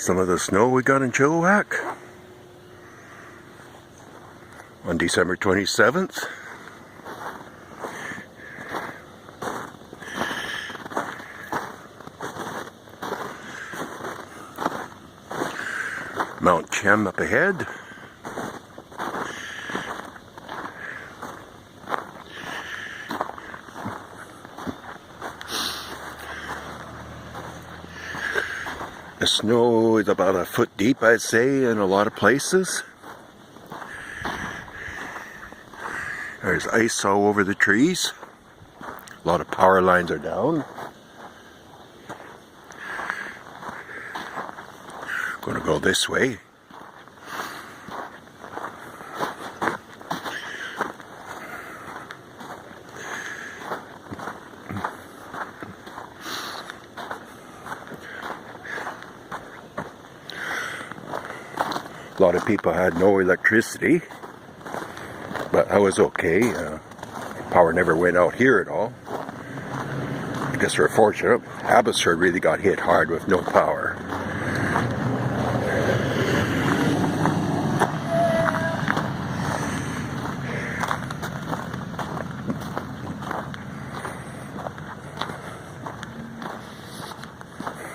Some of the snow we got in Chilliwack on December 27th. Mount Chem up ahead. The snow is about a foot deep, I'd say, in a lot of places. There's ice all over the trees. A lot of power lines are down. Gonna go this way. A lot of people had no electricity, but I was okay. Power never went out here at all. I guess we're fortunate. Abbotsford really got hit hard with no power.